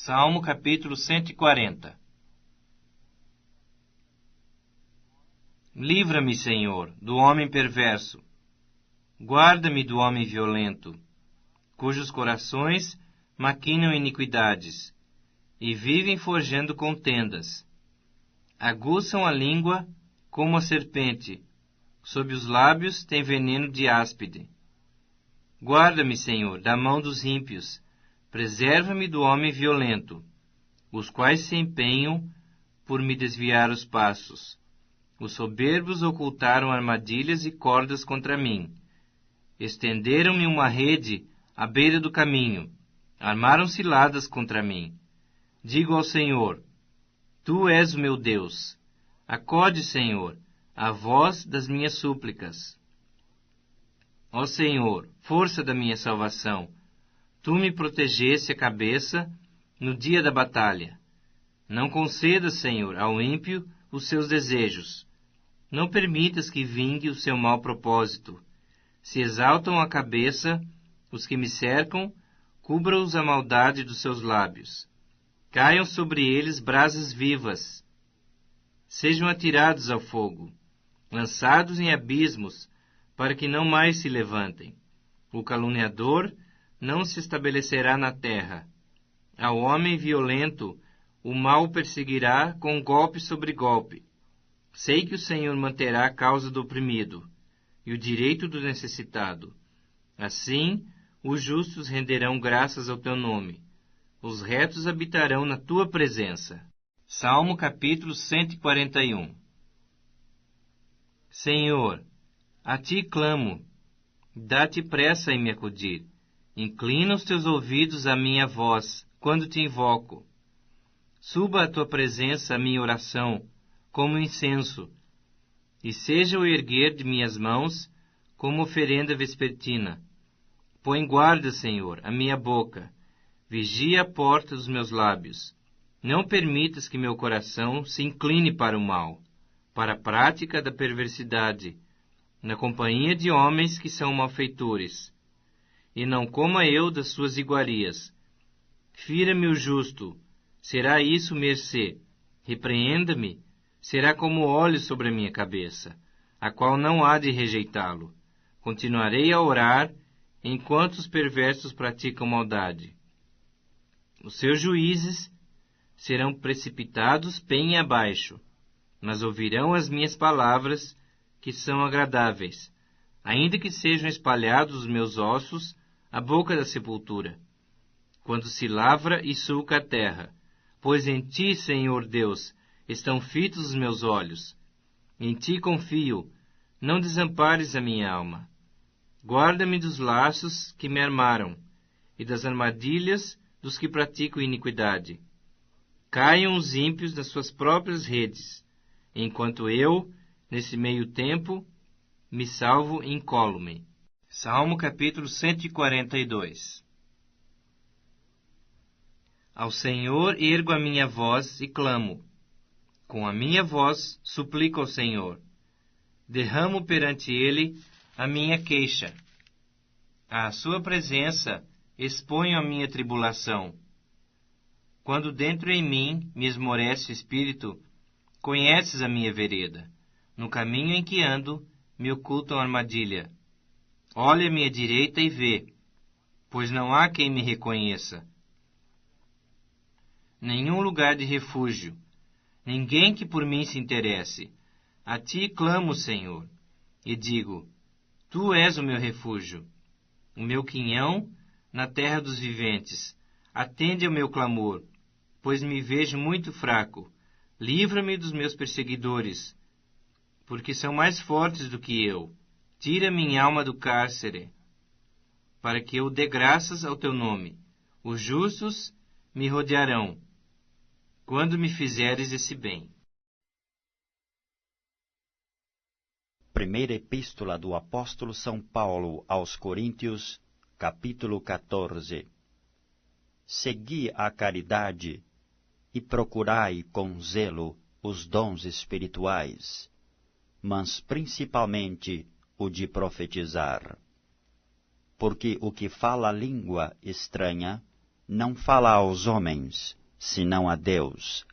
Salmo capítulo 140. Livra-me, Senhor, do homem perverso. Guarda-me do homem violento, cujos corações maquinam iniquidades e vivem forjando contendas. Aguçam a língua como a serpente, sob os lábios tem veneno de áspide. Guarda-me, Senhor, da mão dos ímpios. Preserva-me do homem violento, os quais se empenham por me desviar os passos. Os soberbos ocultaram armadilhas e cordas contra mim. Estenderam-me uma rede à beira do caminho. Armaram ciladas contra mim. Digo ao Senhor: Tu és o meu Deus. Acode, Senhor, a voz das minhas súplicas. Ó Senhor, força da minha salvação, Tu me protegeste a cabeça no dia da batalha. Não concedas, Senhor, ao ímpio os seus desejos. Não permitas que vingue o seu mau propósito. Se exaltam a cabeça os que me cercam, cubra-os a maldade dos seus lábios. Caiam sobre eles brasas vivas. Sejam atirados ao fogo, lançados em abismos, para que não mais se levantem. O caluniador não se estabelecerá na terra. Ao homem violento, o mal perseguirá com golpe sobre golpe. Sei que o Senhor manterá a causa do oprimido e o direito do necessitado. Assim, os justos renderão graças ao teu nome. Os retos habitarão na tua presença. Salmo capítulo 141. Senhor, a ti clamo, dá-te pressa em me acudir. Inclina os teus ouvidos à minha voz, quando te invoco. Suba à tua presença a minha oração, como incenso, e seja o erguer de minhas mãos como oferenda vespertina. Põe guarda, Senhor, a minha boca, vigia a porta dos meus lábios. Não permitas que meu coração se incline para o mal, para a prática da perversidade, na companhia de homens que são malfeitores. E não coma eu das suas iguarias. Fira-me o justo, será isso mercê. Repreenda-me, será como óleo sobre a minha cabeça, a qual não há de rejeitá-lo. Continuarei a orar, enquanto os perversos praticam maldade. Os seus juízes serão precipitados penha abaixo, mas ouvirão as minhas palavras, que são agradáveis, ainda que sejam espalhados os meus ossos à boca da sepultura, quando se lavra e sulca a terra. Pois em ti, Senhor Deus, estão fitos os meus olhos. Em ti confio, não desampares a minha alma. Guarda-me dos laços que me armaram, e das armadilhas dos que praticam iniquidade. Caiam os ímpios das suas próprias redes, enquanto eu, nesse meio tempo, me salvo incólume. Salmo capítulo 142. Ao Senhor ergo a minha voz e clamo. Com a minha voz suplico ao Senhor. Derramo perante Ele a minha queixa. À sua presença exponho a minha tribulação. Quando dentro em mim me esmorece o espírito, conheces a minha vereda. No caminho em que ando, me ocultam armadilha. Olha à minha direita e vê, pois não há quem me reconheça. Nenhum lugar de refúgio, ninguém que por mim se interesse. A ti clamo, Senhor, e digo: Tu és o meu refúgio, o meu quinhão na terra dos viventes. Atende ao meu clamor, pois me vejo muito fraco. Livra-me dos meus perseguidores, porque são mais fortes do que eu. Tira minha alma do cárcere, para que eu dê graças ao teu nome. Os justos me rodearão, quando me fizeres esse bem. Primeira Epístola do Apóstolo São Paulo aos Coríntios, capítulo 14. Segui a caridade e procurai com zelo os dons espirituais, mas principalmente o de profetizar. Porque o que fala língua estranha não fala aos homens, senão a Deus,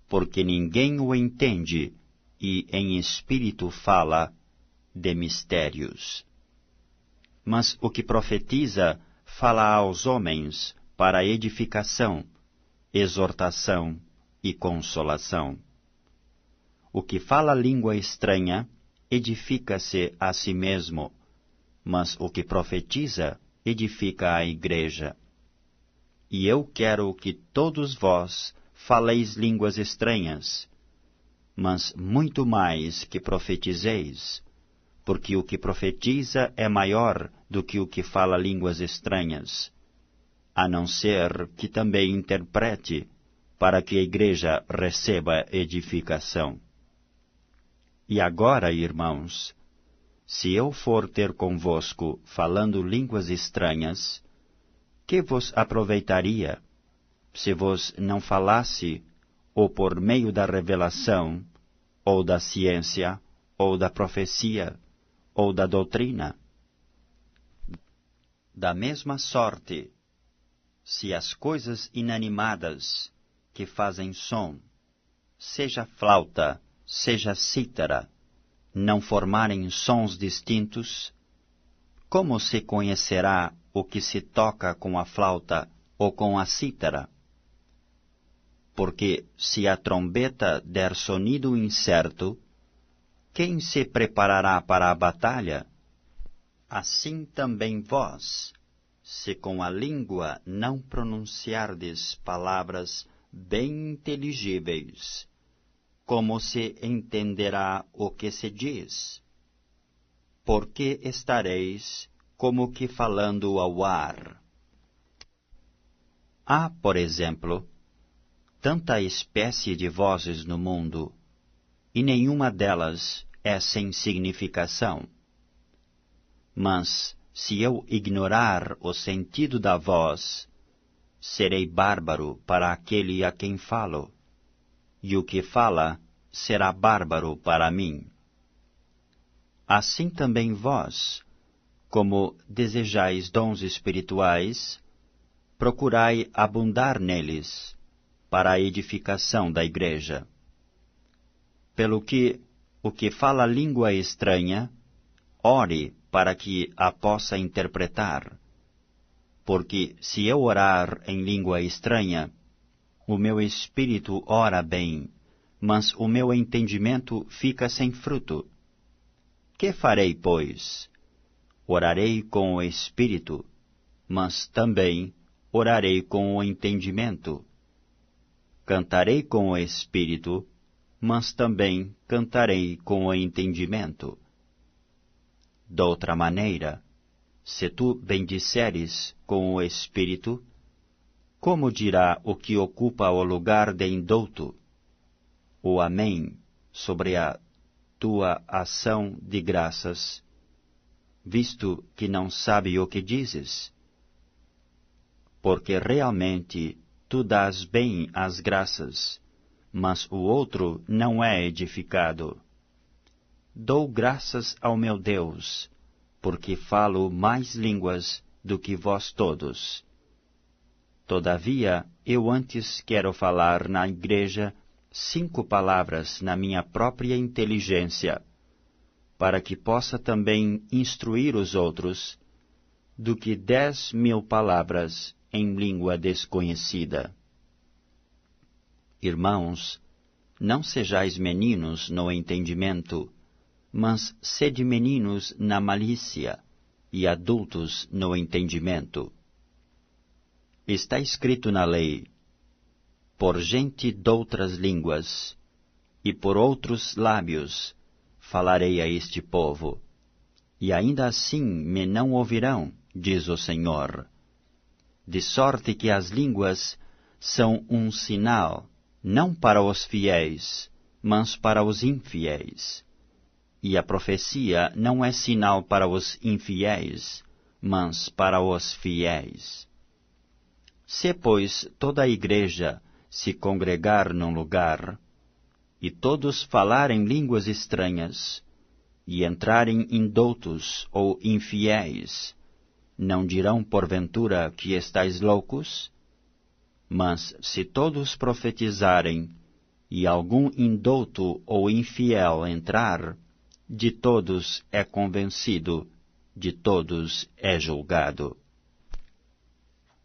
porque ninguém o entende, e em espírito fala de mistérios. Mas o que profetiza fala aos homens para edificação, exortação e consolação. O que fala língua estranha edifica-se a si mesmo, mas o que profetiza edifica a igreja. E eu quero que todos vós faleis línguas estranhas, mas muito mais que profetizeis, porque o que profetiza é maior do que o que fala línguas estranhas, a não ser que também interprete, para que a igreja receba edificação. E agora, irmãos, se eu for ter convosco falando línguas estranhas, que vos aproveitaria, se vos não falasse, ou por meio da revelação, ou da ciência, ou da profecia, ou da doutrina? Da mesma sorte, se as coisas inanimadas que fazem som, seja flauta, seja cítara, não formarem sons distintos, como se conhecerá o que se toca com a flauta ou com a cítara? Porque se a trombeta der sonido incerto, quem se preparará para a batalha? Assim também vós, se com a língua não pronunciardes palavras bem inteligíveis, como se entenderá o que se diz? Porque estareis como que falando ao ar. Há, por exemplo, tanta espécie de vozes no mundo, e nenhuma delas é sem significação. Mas, se eu ignorar o sentido da voz, serei bárbaro para aquele a quem falo, e o que fala será bárbaro para mim. Assim também vós, como desejais dons espirituais, procurai abundar neles, para a edificação da igreja. Pelo que, o que fala língua estranha, ore para que a possa interpretar. Porque se eu orar em língua estranha, o meu espírito ora bem, mas o meu entendimento fica sem fruto. Que farei, pois? Orarei com o espírito, mas também orarei com o entendimento. Cantarei com o espírito, mas também cantarei com o entendimento. Doutra maneira, se tu bendisseres com o espírito, como dirá o que ocupa o lugar de indouto? O Amém sobre a tua ação de graças, visto que não sabe o que dizes? Porque realmente tu dás bem as graças, mas o outro não é edificado. Dou graças ao meu Deus, porque falo mais línguas do que vós todos. Todavia, eu antes quero falar na igreja 5 palavras na minha própria inteligência, para que possa também instruir os outros, do que 10.000 palavras em língua desconhecida. Irmãos, não sejais meninos no entendimento, mas sede meninos na malícia, e adultos no entendimento. Está escrito na lei: por gente doutras línguas, e por outros lábios, falarei a este povo, e ainda assim me não ouvirão, diz o Senhor. De sorte que as línguas são um sinal, não para os fiéis, mas para os infiéis. E a profecia não é sinal para os infiéis, mas para os fiéis. Se, pois, toda a igreja se congregar num lugar, e todos falarem línguas estranhas, e entrarem indoutos ou infiéis, não dirão porventura que estáis loucos? Mas se todos profetizarem, e algum indouto ou infiel entrar, de todos é convencido, de todos é julgado.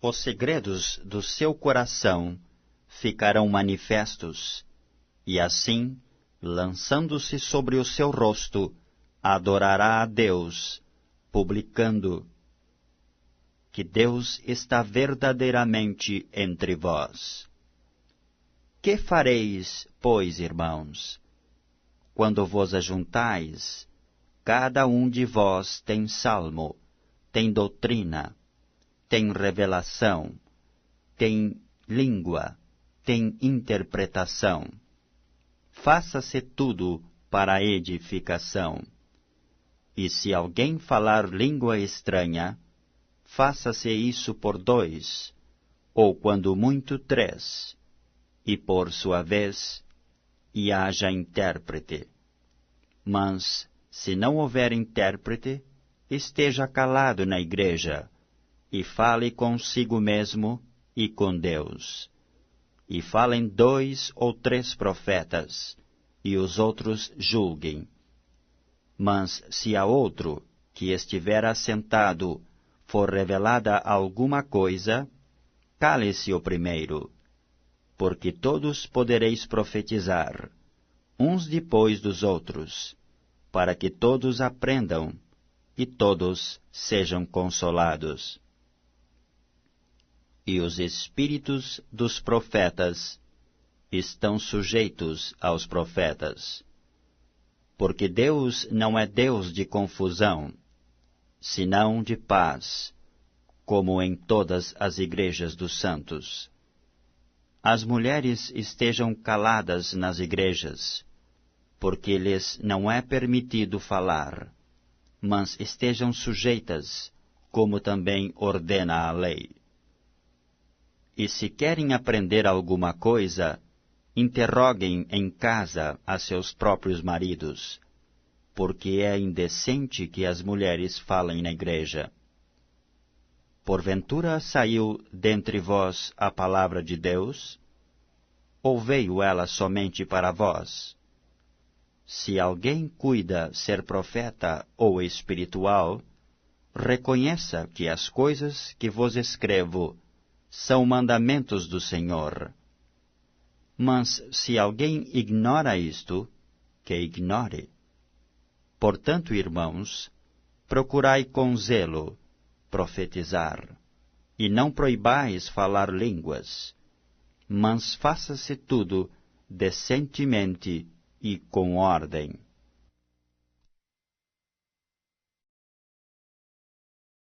Os segredos do seu coração ficarão manifestos, e assim, lançando-se sobre o seu rosto, adorará a Deus, publicando que Deus está verdadeiramente entre vós. Que fareis, pois, irmãos? Quando vos ajuntais, cada um de vós tem salmo, tem doutrina, tem revelação, tem língua, tem interpretação. Faça-se tudo para a edificação. E se alguém falar língua estranha, faça-se isso por 2, ou quando muito 3, e por sua vez, e haja intérprete. Mas, se não houver intérprete, esteja calado na igreja, e fale consigo mesmo e com Deus. E falem 2 ou 3 profetas, e os outros julguem. Mas se a outro, que estiver assentado, for revelada alguma coisa, cale-se o primeiro, porque todos podereis profetizar, uns depois dos outros, para que todos aprendam e todos sejam consolados. E os espíritos dos profetas estão sujeitos aos profetas, porque Deus não é Deus de confusão, senão de paz, como em todas as igrejas dos santos. As mulheres estejam caladas nas igrejas, porque lhes não é permitido falar, mas estejam sujeitas, como também ordena a lei. E se querem aprender alguma coisa, interroguem em casa a seus próprios maridos, porque é indecente que as mulheres falem na igreja. Porventura saiu dentre vós a palavra de Deus? Ou veio ela somente para vós? Se alguém cuida ser profeta ou espiritual, reconheça que as coisas que vos escrevo são mandamentos do Senhor. Mas se alguém ignora isto, que ignore. Portanto, irmãos, procurai com zelo profetizar, e não proibais falar línguas, mas faça-se tudo decentemente e com ordem.